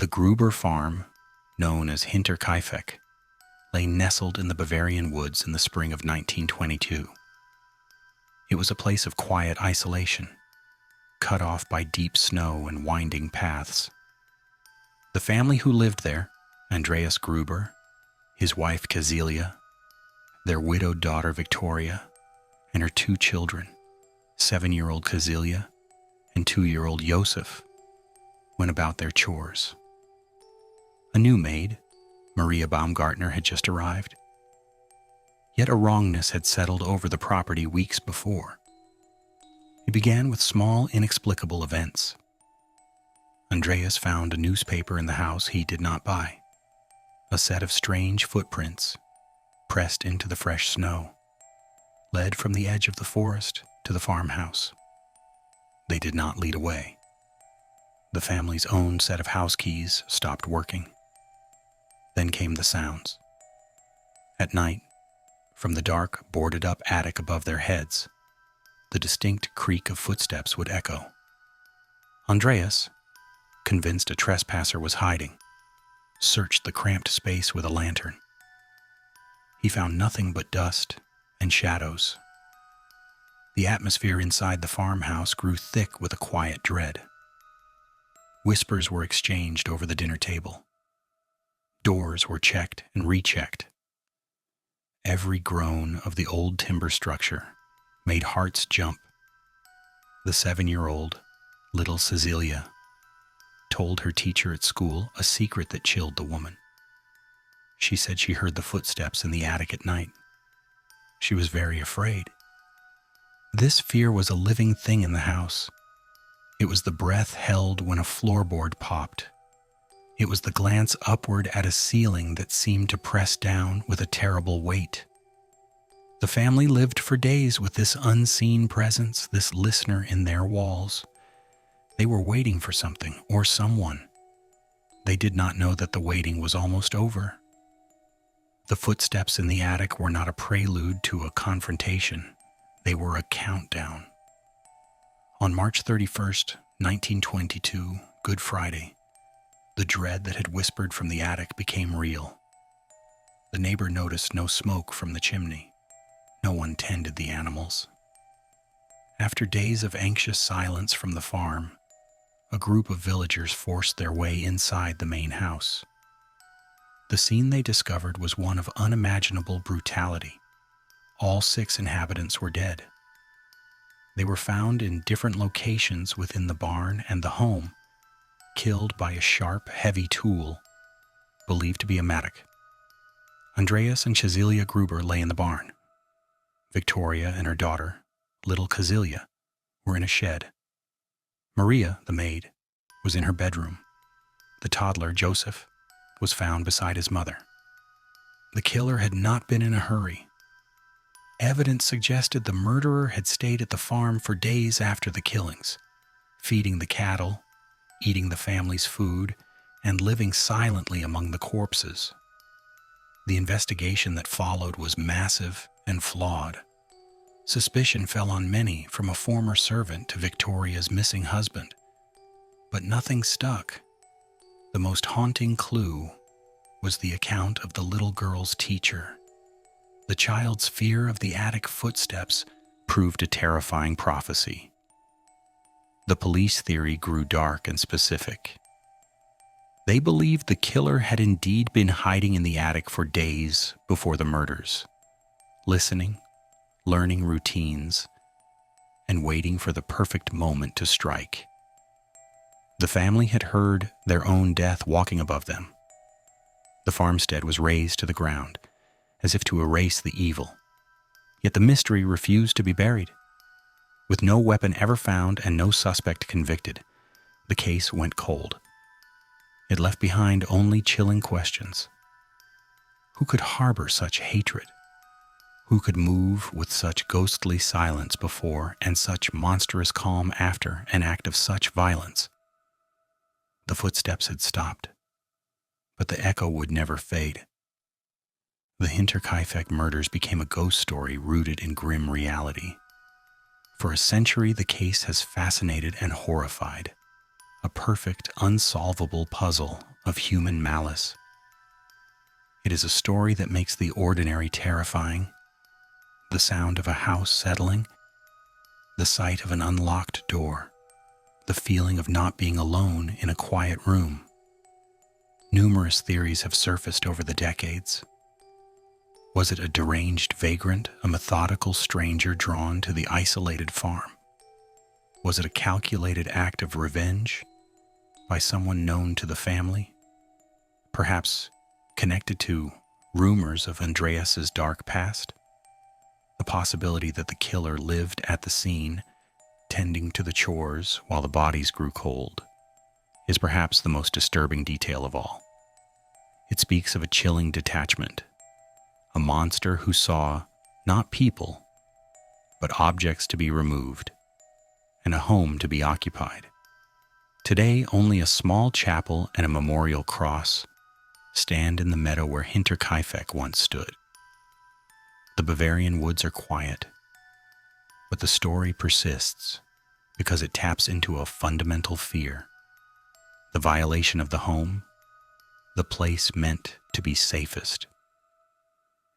The Gruber farm, known as Hinterkaifeck, lay nestled in the Bavarian woods in the spring of 1922. It was a place of quiet isolation, cut off by deep snow and winding paths. The family who lived there, Andreas Gruber, his wife Cecilia, their widowed daughter Victoria, and her 2 children, 7-year-old Cecilia and 2-year-old Joseph, went about their chores. A new maid, Maria Baumgartner, had just arrived. Yet a wrongness had settled over the property weeks before. It began with small, inexplicable events. Andreas found a newspaper in the house he did not buy, a set of strange footprints pressed into the fresh snow, led from the edge of the forest to the farmhouse. They did not lead away. The family's own set of house keys stopped working. Then came the sounds. At night, from the dark, boarded-up attic above their heads, the distinct creak of footsteps would echo. Andreas, convinced a trespasser was hiding, searched the cramped space with a lantern. He found nothing but dust and shadows. The atmosphere inside the farmhouse grew thick with a quiet dread. Whispers were exchanged over the dinner table. Doors were checked and rechecked. Every groan of the old timber structure made hearts jump. The 7-year-old, little Cecilia, told her teacher at school a secret that chilled the woman. She said she heard the footsteps in the attic at night. She was very afraid. This fear was a living thing in the house. It was the breath held when a floorboard popped. It was the glance upward at a ceiling that seemed to press down with a terrible weight. The family lived for days with this unseen presence, this listener in their walls. They were waiting for something or someone. They did not know that the waiting was almost over. The footsteps in the attic were not a prelude to a confrontation. They were a countdown. On March 31st, 1922, Good Friday, the dread that had whispered from the attic became real. The neighbor noticed no smoke from the chimney. No one tended the animals. After days of anxious silence from the farm, a group of villagers forced their way inside the main house. The scene they discovered was one of unimaginable brutality. All 6 inhabitants were dead. They were found in different locations within the barn and the home, killed by a sharp, heavy tool, believed to be a mattock. Andreas and Cecilia Gruber lay in the barn. Victoria and her daughter, little Cecilia, were in a shed. Maria, the maid, was in her bedroom. The toddler, Joseph, was found beside his mother. The killer had not been in a hurry. Evidence suggested the murderer had stayed at the farm for days after the killings, feeding the cattle, eating the family's food, and living silently among the corpses. The investigation that followed was massive and flawed. Suspicion fell on many, from a former servant to Victoria's missing husband. But nothing stuck. The most haunting clue was the account of the little girl's teacher. The child's fear of the attic footsteps proved a terrifying prophecy. The police theory grew dark and specific. They believed the killer had indeed been hiding in the attic for days before the murders, listening, learning routines, and waiting for the perfect moment to strike. The family had heard their own death walking above them. The farmstead was razed to the ground, as if to erase the evil. Yet the mystery refused to be buried. With no weapon ever found and no suspect convicted, the case went cold. It left behind only chilling questions. Who could harbor such hatred? Who could move with such ghostly silence before and such monstrous calm after an act of such violence? The footsteps had stopped, but the echo would never fade. The Hinterkaifeck murders became a ghost story rooted in grim reality. For a century, the case has fascinated and horrified, a perfect, unsolvable puzzle of human malice. It is a story that makes the ordinary terrifying, the sound of a house settling, the sight of an unlocked door, the feeling of not being alone in a quiet room. Numerous theories have surfaced over the decades. Was it a deranged vagrant, a methodical stranger drawn to the isolated farm? Was it a calculated act of revenge by someone known to the family? Perhaps connected to rumors of Andreas's dark past? The possibility that the killer lived at the scene, tending to the chores while the bodies grew cold, is perhaps the most disturbing detail of all. It speaks of a chilling detachment, a monster who saw not people, but objects to be removed, and a home to be occupied. Today, only a small chapel and a memorial cross stand in the meadow where Hinterkaifeck once stood. The Bavarian woods are quiet, but the story persists because it taps into a fundamental fear: the violation of the home, the place meant to be safest.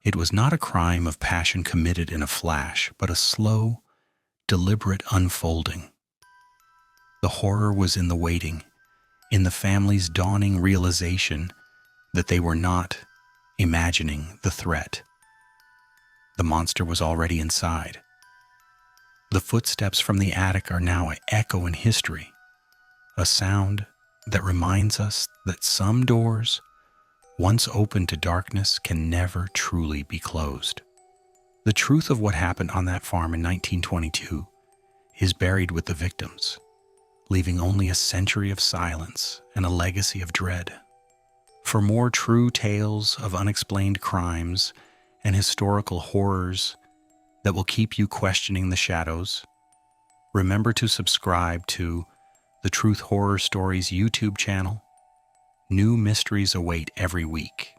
It was not a crime of passion committed in a flash, but a slow, deliberate unfolding. The horror was in the waiting, in the family's dawning realization that they were not imagining the threat. The monster was already inside. The footsteps from the attic are now an echo in history, a sound that reminds us that some doors, once open to darkness, can never truly be closed. The truth of what happened on that farm in 1922 is buried with the victims, leaving only a century of silence and a legacy of dread. For more true tales of unexplained crimes and historical horrors that will keep you questioning the shadows, remember to subscribe to the Truth Horror Stories YouTube channel. New mysteries await every week.